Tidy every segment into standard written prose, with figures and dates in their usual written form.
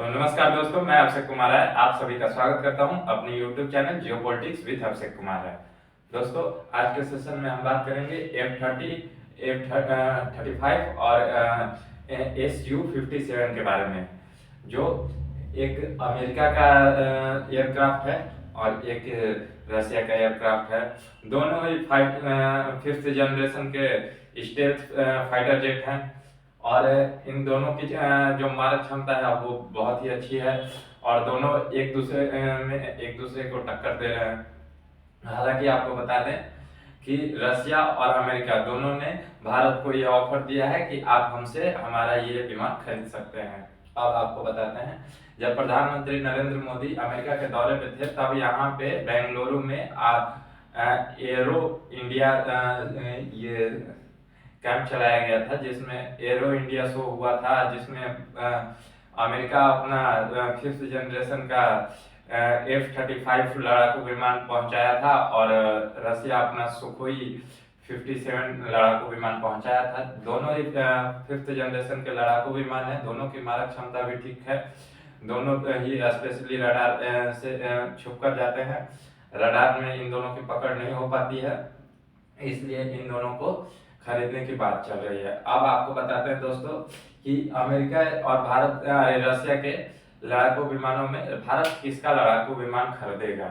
तो नमस्कार दोस्तों, मैं अभिषेक कुमार है। आप सभी का स्वागत करता हूं अपने YouTube channel geopolitics with Abhishek Kumar है। दोस्तों, आज के सेशन में हम बात करेंगे F-30, F-35 और Su-57 के बारे में, जो एक अमेरिका का एयरक्राफ्ट है और एक रशिया का एयरक्राफ्ट है। दोनों ही फिफ्थ जनरेशन के स्टेल्थ फाइटर जेट हैं और इन दोनों की जो मारक क्षमता है वो बहुत ही अच्छी है और दोनों एक दूसरे को टक्कर दे रहे हैं। हालांकि आपको बता दें कि रशिया और अमेरिका दोनों ने भारत को ये ऑफर दिया है कि आप हमसे हमारा ये विमान खरीद सकते हैं। अब आपको बताते हैं, जब प्रधानमंत्री नरेंद्र मोदी अमेरिका के दौरे पे थे तब यहाँ पे बेंगलुरु में एरो इंडिया ये कैंप चलाया गया था, जिसमें एरो इंडिया शो हुआ था, जिसमें अमेरिका अपना फिफ्थ जनरेशन का F-35 लड़ाकू विमान पहुंचाया था और रशिया अपना सुखोई 57 लड़ाकू विमान पहुंचाया था। दोनों ही फिफ्थ जनरेशन के लड़ाकू विमान है, दोनों की मारक क्षमता भी ठीक है। दोनों ही स्पेशली रडार से छुप कर जाते हैं। रडार में इन दोनों की पकड़ नहीं हो पाती है, इसलिए इन दोनों को खरीदने की बात चल रही है। अब आपको बताते हैं दोस्तों कि अमेरिका और रशिया के लड़ाकू विमानों में भारत किसका लड़ाकू विमान खरीदेगा।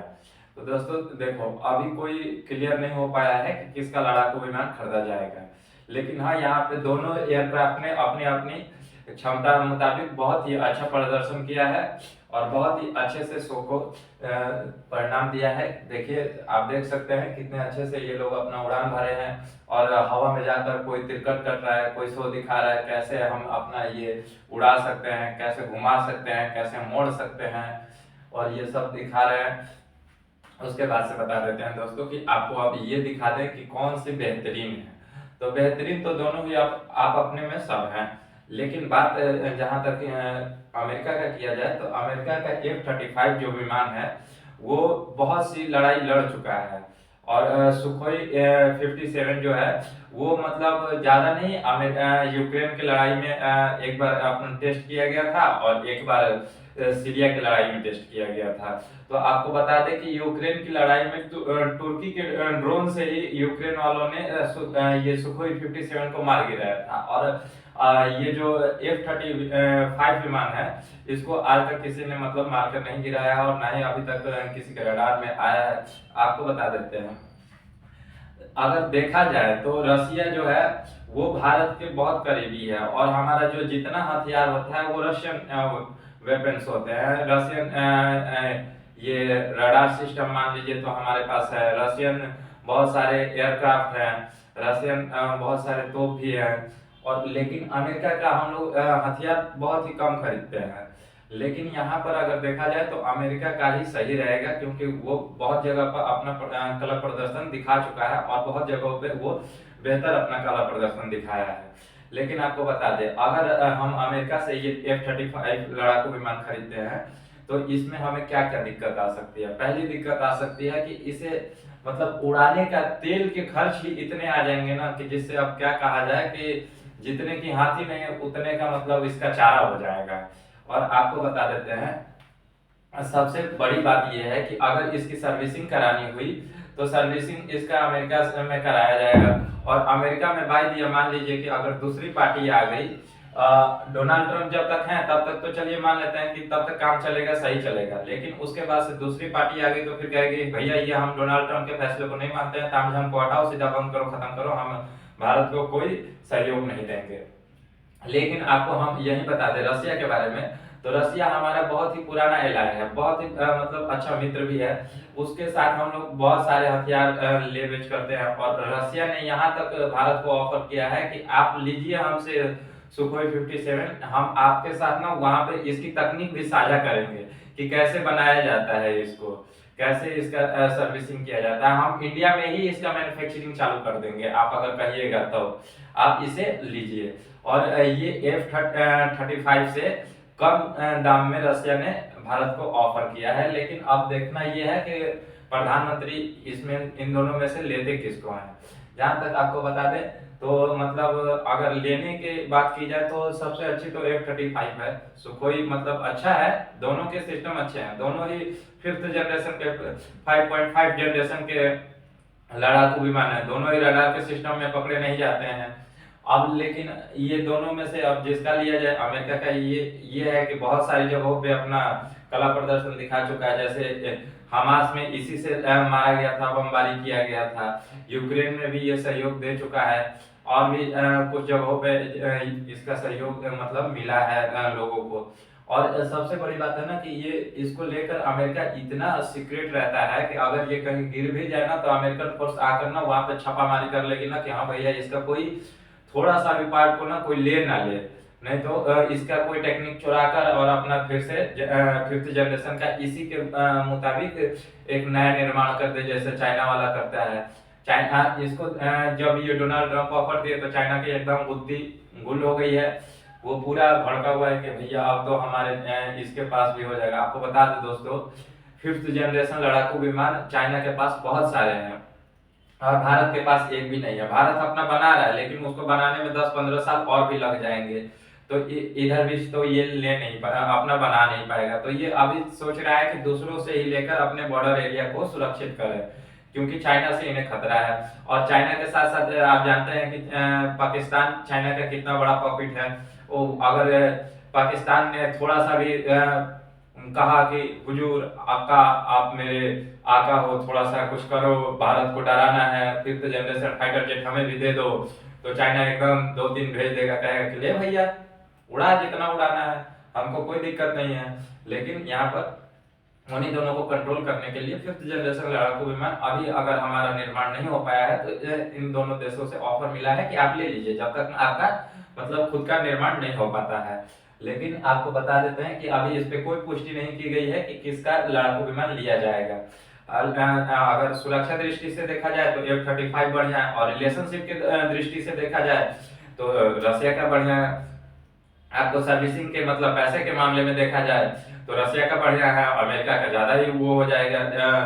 तो दोस्तों देखो, अभी कोई क्लियर नहीं हो पाया है कि किसका लड़ाकू विमान खरीदा जाएगा, लेकिन हाँ, यहाँ पे दोनों एयरक्राफ्ट ने अपनी अपनी क्षमता मुताबिक बहुत ही अच्छा प्रदर्शन किया है और बहुत ही अच्छे से शो को परिणाम दिया है। देखिए, आप देख सकते हैं कितने अच्छे से ये लोग अपना उड़ान भरे हैं और हवा में जाकर कोई तिरकट कर रहा है, कोई शो दिखा रहा है कैसे हम अपना ये उड़ा सकते हैं, कैसे घुमा सकते हैं, कैसे मोड़ सकते हैं, और ये सब दिखा रहे हैं। उसके बाद से बता देते हैं दोस्तों कि आपको अब ये दिखा दें कि कौन सी बेहतरीन है। तो बेहतरीन तो दोनों ही आप अपने में सब हैं, लेकिन बात जहां तक अमेरिका का किया जाए तो अमेरिका का F-35 जो विमान है वो बहुत सी लड़ाई लड़ चुका है और सुखोई 57 जो है वो मतलब ज्यादा नहीं, यूक्रेन की लड़ाई में एक बार अपन टेस्ट किया गया था और एक बार सीरिया की लड़ाई में टेस्ट किया गया था। तो आपको बता दें कि यूक्रेन की लड़ाई में तुर्की के ड्रोन से ही यूक्रेन वालों ने ये सुखोई 57 को मार गिराया था और ये जो F-35 विमान है इसको आज तक किसी ने मतलब मारकर नहीं गिराया और ना ही अभी तक किसी के रडार में आया है। आपको बता देते हैं, अगर देखा जाए तो रशिया जो है वो भारत के बहुत करीबी है और हमारा जो जितना हथियार होता है वो रशियन वेपन्स होते हैं। रशियन ये रडार सिस्टम मान लीजिए तो हमारे पास है, रशियन बहुत सारे एयरक्राफ्ट हैं, रशियन बहुत सारे तोप भी हैं, और लेकिन अमेरिका का हम लोग हथियार बहुत ही कम खरीदते हैं। लेकिन यहाँ पर अगर देखा जाए तो अमेरिका का ही सही रहेगा, क्योंकि वो बहुत जगह पर अपना कला प्रदर्शन दिखा चुका है और बहुत जगहों पे वो बेहतर अपना कला प्रदर्शन दिखाया है। लेकिन आपको बता दें, अगर हम अमेरिका से ये F-35 लड़ाकू विमान खरीदते हैं तो इसमें हमें क्या क्या दिक्कत आ सकती है। पहली दिक्कत आ सकती है कि इसे मतलब उड़ाने का तेल के खर्च ही इतने आ जाएंगे ना कि जिससे अब क्या कहा जाए कि जितने की हाथी नहीं उतने का मतलब इसका चारा हो जाएगा। और आपको बता देते हैं, सबसे बड़ी बात यह है कि अगर इसकी सर्विसिंग करानी हुई तो सर्विसिंग इसका अमेरिका में कराया जाएगा और अमेरिका में बाय दिया, मान लीजिए कि अगर दूसरी पार्टी आ गई, डोनाल्ड ट्रंप जब तक हैं तब तक तो चलिए मान लेते हैं कि तब तक काम चलेगा, सही चलेगा, लेकिन उसके बाद से दूसरी पार्टी आ गई तो फिर कहेगी भैया ये हम डोनाल्ड ट्रंप के फैसले को नहीं मानते हैं, तामझाम को हटाओ, सीधा बंद करो, खत्म करो, हम भारत को कोई सहयोग नहीं देंगे। लेकिन आपको हम यही बता दें रशिया के बारे में, तो रशिया हमारा बहुत ही पुराना एलाय है, बहुत ही मतलब अच्छा मित्र भी है। उसके साथ हम लोग बहुत सारे हथियार ले बेच करते हैं और रशिया ने यहाँ तक भारत को ऑफर किया है कि आप लीजिए हमसे सुखोई 57, हम आपके साथ ना वहां पे इसकी तकनीक भी साझा करेंगे कि कैसे बनाया जाता है इसको, कैसे इसका सर्विसिंग किया जाता है, हम इंडिया में ही इसका मैन्युफैक्चरिंग चालू कर देंगे, आप अगर कहिएगा तो आप इसे लीजिए। और ये F-35 से कम दाम में रशिया ने भारत को ऑफर किया है। लेकिन अब देखना यह है कि प्रधानमंत्री इसमें इन दोनों में से लेते किसको हैं, जहाँ तक आपको बता दें तो मतलब अगर लेने की बात की जाए तो सबसे अच्छी तो F-35 है। सुखोई मतलब अच्छा है, दोनों के सिस्टम अच्छे हैं, दोनों ही फिफ्थ जनरेशन के 5.5 जनरेशन के लड़ाकू विमान है, दोनों ही रडार के सिस्टम में पकड़े नहीं जाते हैं। अब लेकिन ये दोनों में से अब जिसका लिया जाए, अमेरिका का ये है कि बहुत सारी जगहों पे अपना कला प्रदर्शन दिखा चुका है। जैसे हमास में इसी से मारा गया था, बमबारी किया गया था। यूक्रेन में भी ये सहयोग दे चुका है, और भी कुछ जगहों पे इसका सहयोग मतलब मिला है लोगों को। और सबसे बड़ी बात है ना कि ये इसको लेकर अमेरिका इतना सीक्रेट रहता है कि अगर ये कहीं गिर भी जाए ना तो अमेरिकन फोर्स आकर ना वहां पे छापामारी कर लेगी ना कि हाँ भैया इसका कोई थोड़ा सा भी पार्ट को ना कोई ले ना ले, नहीं तो इसका कोई टेक्निक चुराकर और अपना फिर से फिफ्थ जनरेशन का इसी के मुताबिक एक नया निर्माण कर दे, जैसे चाइना वाला करता है। चाइना इसको जब ये डोनाल्ड ट्रंप ऑफर दिए तो चाइना की एकदम बुद्धि गुल हो गई है। वो पूरा भड़का हुआ है कि भैया अब तो हमारे इसके पास भी हो जाएगा। आपको बता दें दोस्तों, फिफ्थ जनरेशन लड़ाकू विमान चाइना के पास बहुत सारे हैं और भारत के पास एक भी नहीं है। भारत अपना बना रहा है लेकिन उसको बनाने में 10-15 साल और भी लग जाएंगे। तो इधर भी तो ये ले नहीं अपना बना नहीं पाएगा। तो ये अभी सोच रहा है कि दूसरों से ही लेकर अपने बॉर्डर एरिया को सुरक्षित करे, क्योंकि चाइना से इन्हें खतरा है। और चाइना के साथ साथ आप जानते हैं कि पाकिस्तान चाइना का कितना बड़ा पॉकेट है। वो अगर पाकिस्तान ने थोड़ा सा भी कहा कि हुजूर आका, आप मेरे आका हो, थोड़ा सा कुछ करो, भारत को डराना है, फिफ्थ जनरेशन फाइटर जेट हमें भी दे दो, तो चाइना एकदम 2 दिन भेज देगा, कहेगा कि ले भैया उड़ा जितना उड़ाना है, हमको कोई दिक्कत नहीं है। लेकिन यहाँ पर उन्हीं दोनों को कंट्रोल करने के लिए फिफ्थ जनरेशन लड़ाकू विमान अभी अगर हमारा निर्माण नहीं हो पाया है तो इन दोनों देशों से ऑफर मिला है कि आप ले लीजिए, जब तक आपका मतलब खुद का निर्माण नहीं हो पाता है। लेकिन आपको बता देते हैं कि अभी इस पे कोई पुष्टि नहीं की गई है कि किसका लड़ाकू विमान लिया जाएगा। अगर सुरक्षा दृष्टि से देखा जाए तो F-35 बढ़िया है, और रिलेशनशिप की दृष्टि से देखा जाए तो रसिया का बढ़िया है। आपको सर्विसिंग के मतलब पैसे के मामले में देखा जाए तो रसिया का बढ़िया है, अमेरिका का ज्यादा ही वो हो जाएगा,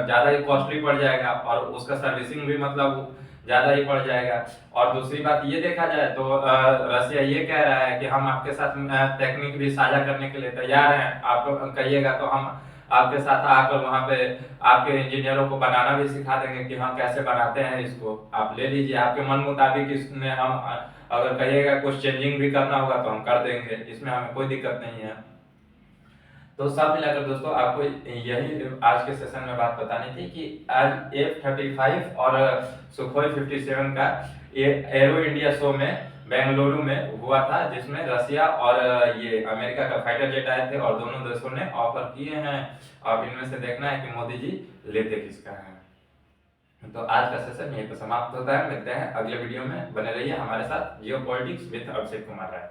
ज्यादा ही कॉस्टली पड़ जाएगा, और उसका सर्विसिंग भी मतलब ज्यादा ही पड़ जाएगा। और दूसरी बात ये देखा जाए तो रसिया ये कह रहा है कि हम आपके साथ टेक्निक भी साझा करने के लिए तैयार हैं, आप कहिएगा तो हम आपके साथ आकर वहां पे आपके इंजीनियरों को बनाना भी सिखा देंगे कि हाँ कैसे बनाते हैं इसको, आप ले लीजिए, आपके मन मुताबिक इसमें हम अगर कहिएगा कुछ चेंजिंग भी करना होगा तो हम कर देंगे, इसमें हमें कोई दिक्कत नहीं है। तो सब मिलाकर दोस्तों आपको यही आज के सेशन में बात बतानी थी कि आज F-35 और सुखोई 57 का ये एरो इंडिया शो में बेंगलुरु में हुआ था, जिसमें रसिया और ये अमेरिका का फाइटर जेट आए थे और दोनों देशों ने ऑफर किए हैं। अब इनमें से देखना है कि मोदी जी लेते किसका है। तो आज का सेशन यहीं पर समाप्त होता है, मिलते हैं अगले वीडियो में, बने रहिए हमारे साथ। Geopolitics with Abhishek Kumar Rai.